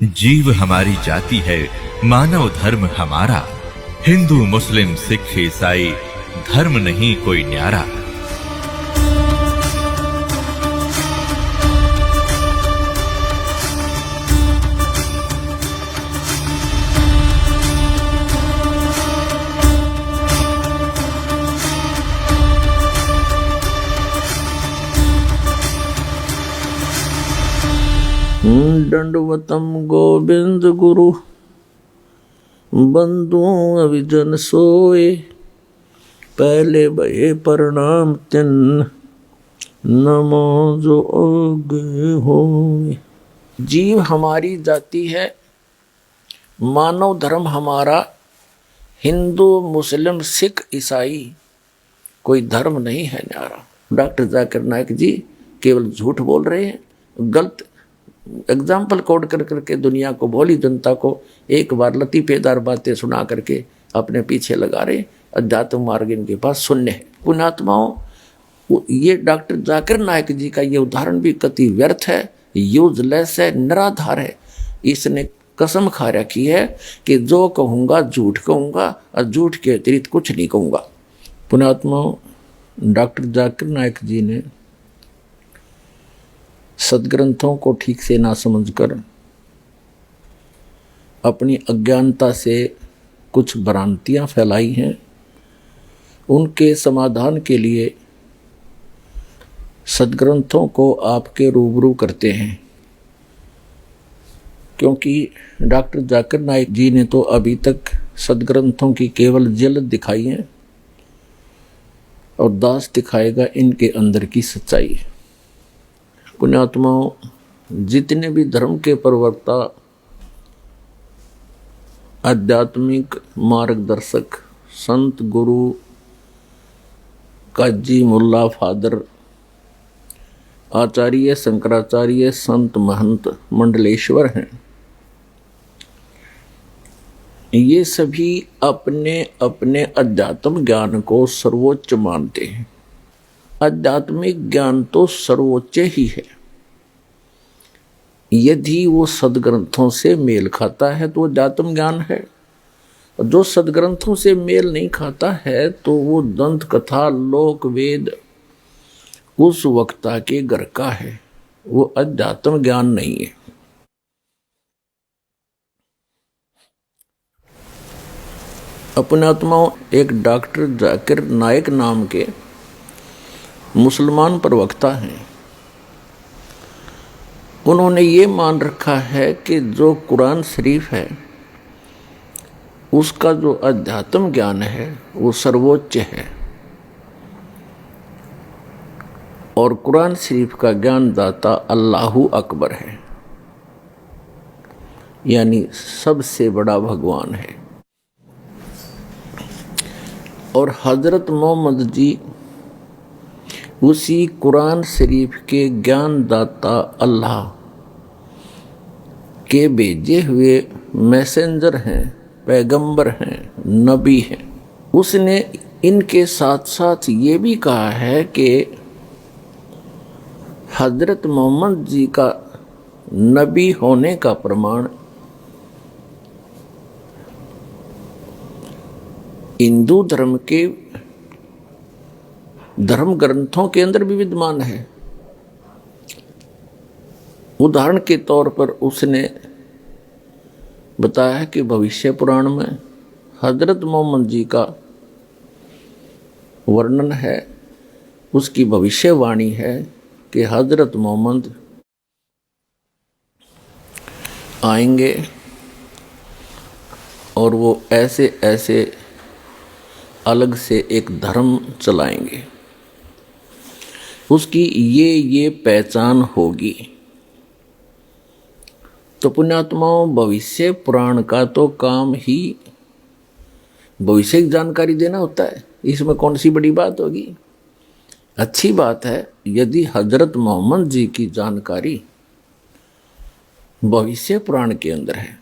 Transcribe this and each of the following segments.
जीव हमारी जाति है, मानव धर्म हमारा। हिंदू मुस्लिम सिख ईसाई धर्म नहीं कोई न्यारा। दंडवतम गोविंद गुरु बंधु अभिजन सोए। पहले भये प्रणाम तिन नमो जो आगे होए। जीव हमारी जाति है, मानव धर्म हमारा। हिंदू मुस्लिम सिख ईसाई कोई धर्म नहीं है न्यारा। डॉक्टर जाकिर नाइक जी केवल झूठ बोल रहे हैं, गलत एग्जाम्पल कोड कर करके दुनिया को, भोली जनता को एक बार लतीफेदार बातें सुना करके अपने पीछे लगा रहे। अध्यात्म मार्ग इनके पास शून्य है। पुण्यात्माओं, ये डॉक्टर जाकिर नाइक जी का ये उदाहरण भी कति व्यर्थ है, यूजलेस है, निराधार है। इसने कसम खा रखी है कि जो कहूँगा झूठ कहूँगा और झूठ के अतिरिक्त कुछ नहीं कहूँगा। पुण्यात्माओं, डॉक्टर जाकिर नाइक जी ने सदग्रंथों को ठीक से ना समझकर अपनी अज्ञानता से कुछ भ्रांतियां फैलाई हैं। उनके समाधान के लिए सदग्रंथों को आपके रूबरू करते हैं, क्योंकि डॉक्टर जाकिर नाइक जी ने तो अभी तक सदग्रंथों की केवल झलक दिखाई है और दास दिखाएगा इनके अंदर की सच्चाई। पुण्यात्माओं, जितने भी धर्म के प्रवक्ता, आध्यात्मिक मार्गदर्शक, संत, गुरु, काजी, मुल्ला, फादर, आचार्य, शंकराचार्य, संत, महंत, मंडलेश्वर हैं, ये सभी अपने अपने अध्यात्म ज्ञान को सर्वोच्च मानते हैं। आध्यात्मिक ज्ञान तो सर्वोच्च ही है। यदि वो सदग्रंथों से मेल खाता है तो अध्यात्म ज्ञान है, और जो सदग्रंथों से मेल नहीं खाता है तो वो दंत कथा, लोक वेद उस वक्ता के घर का है, वो अध्यात्म ज्ञान नहीं है। अपने आत्माओं, एक डॉक्टर जाकिर नाइक नाम के मुसलमान प्रवक्ता हैं। उन्होंने ये मान रखा है कि जो कुरान शरीफ है उसका जो अध्यात्म ज्ञान है वो सर्वोच्च है, और कुरान शरीफ का ज्ञान दाता अल्लाहु अकबर है, यानी सबसे बड़ा भगवान है। और हजरत मोहम्मद जी उसी कुरान शरीफ के ज्ञान दाता अल्लाह के भेजे हुए मैसेंजर हैं, पैगंबर हैं, नबी हैं। उसने इनके साथ साथ ये भी कहा है कि हजरत मोहम्मद जी का नबी होने का प्रमाण हिंदू धर्म के धर्म ग्रंथों के अंदर भी विद्यमान है। उदाहरण के तौर पर उसने बताया कि भविष्य पुराण में हजरत मोहम्मद जी का वर्णन है, उसकी भविष्यवाणी है कि हजरत मोहम्मद आएंगे और वो ऐसे ऐसे अलग से एक धर्म चलाएंगे, उसकी ये पहचान होगी। तो पुण्यात्माओं, भविष्य पुराण का तो काम ही भविष्य की जानकारी देना होता है। इसमें कौन सी बड़ी बात होगी? अच्छी बात है यदि हजरत मोहम्मद जी की जानकारी भविष्य पुराण के अंदर है।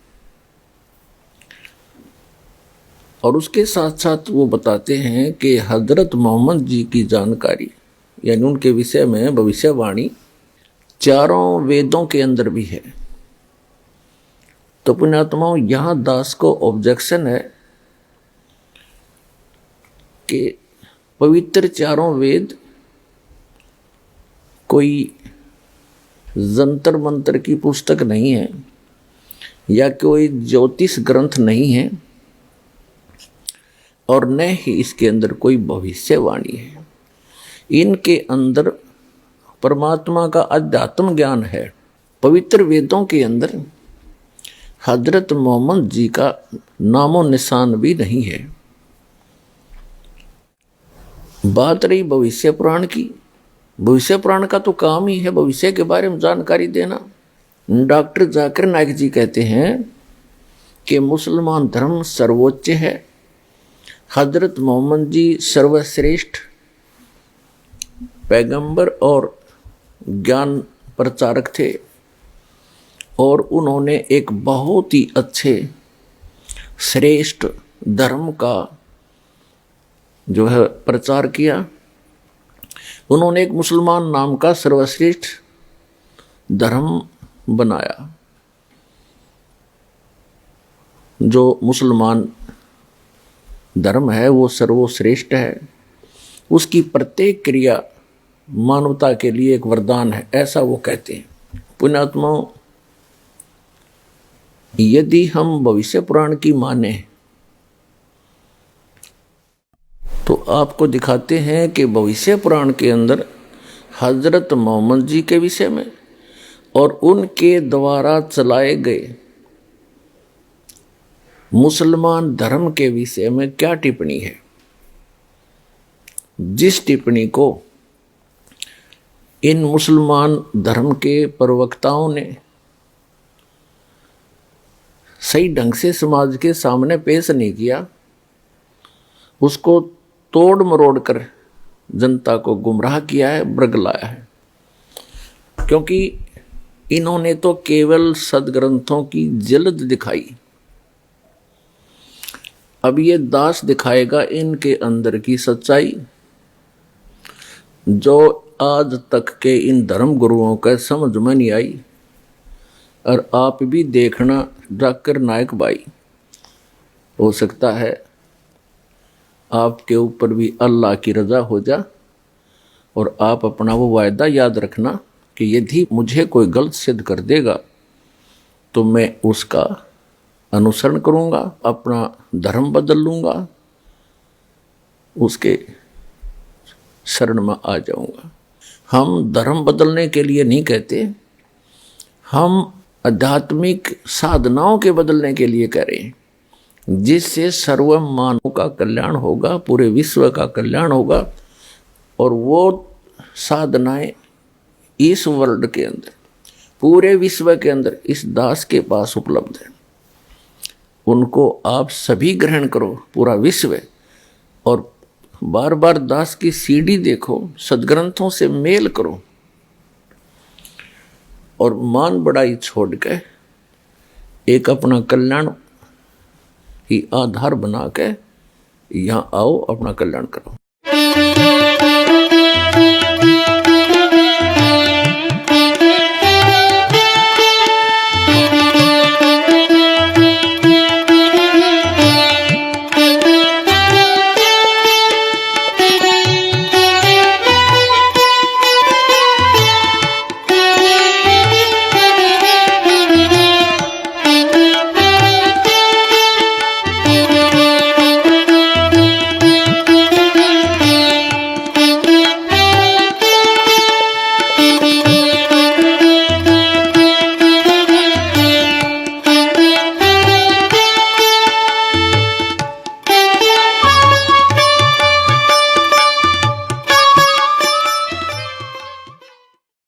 और उसके साथ साथ वो बताते हैं कि हजरत मोहम्मद जी की जानकारी यानी उनके विषय में भविष्यवाणी चारों वेदों के अंदर भी है। तो पुण्यात्माओं, यहां दास को ऑब्जेक्शन है कि पवित्र चारों वेद कोई जंतर मंतर की पुस्तक नहीं है या कोई ज्योतिष ग्रंथ नहीं है, और न ही इसके अंदर कोई भविष्यवाणी है। इनके अंदर परमात्मा का अध्यात्म ज्ञान है। पवित्र वेदों के अंदर हजरत मोहम्मद जी का नामो निशान भी नहीं है। बात रही भविष्य पुराण की, भविष्य पुराण का तो काम ही है भविष्य के बारे में जानकारी देना। डॉक्टर जाकिर नाइक जी कहते हैं कि मुसलमान धर्म सर्वोच्च है, हजरत मोहम्मद जी सर्वश्रेष्ठ पैगंबर और ज्ञान प्रचारक थे, और उन्होंने एक बहुत ही अच्छे श्रेष्ठ धर्म का जो है प्रचार किया। उन्होंने एक मुसलमान नाम का सर्वश्रेष्ठ धर्म बनाया। जो मुसलमान धर्म है वो सर्वश्रेष्ठ है, उसकी प्रत्येक क्रिया मानवता के लिए एक वरदान है, ऐसा वो कहते हैं। पुण्यात्माओं, यदि हम भविष्य पुराण की माने तो आपको दिखाते हैं कि भविष्य पुराण के अंदर हजरत मोहम्मद जी के विषय में और उनके द्वारा चलाए गए मुसलमान धर्म के विषय में क्या टिप्पणी है। जिस टिप्पणी को इन मुसलमान धर्म के प्रवक्ताओं ने सही ढंग से समाज के सामने पेश नहीं किया, उसको तोड़ मरोड़ कर जनता को गुमराह किया है, बरगलाया है। क्योंकि इन्होंने तो केवल सदग्रंथों की जल्द दिखाई, अब ये दास दिखाएगा इनके अंदर की सच्चाई, जो आज तक के इन धर्म गुरुओं का समझ में नहीं आई। और आप भी देखना जाकिर नाइक भाई, हो सकता है आपके ऊपर भी अल्लाह की रजा हो जा, और आप अपना वो वायदा याद रखना कि यदि मुझे कोई गलत सिद्ध कर देगा तो मैं उसका अनुसरण करूंगा, अपना धर्म बदल लूंगा, उसके शरण में आ जाऊंगा। हम धर्म बदलने के लिए नहीं कहते, हम आध्यात्मिक साधनाओं के बदलने के लिए कह रहे हैं, जिससे सर्व मानव का कल्याण होगा, पूरे विश्व का कल्याण होगा। और वो साधनाएं इस वर्ल्ड के अंदर, पूरे विश्व के अंदर इस दास के पास उपलब्ध है। उनको आप सभी ग्रहण करो, पूरा विश्व, और बार बार दास की सीडी देखो, सदग्रंथों से मेल करो, और मान बढ़ाई छोड़ के एक अपना कल्याण ही आधार बना के यहाँ आओ, अपना कल्याण करो।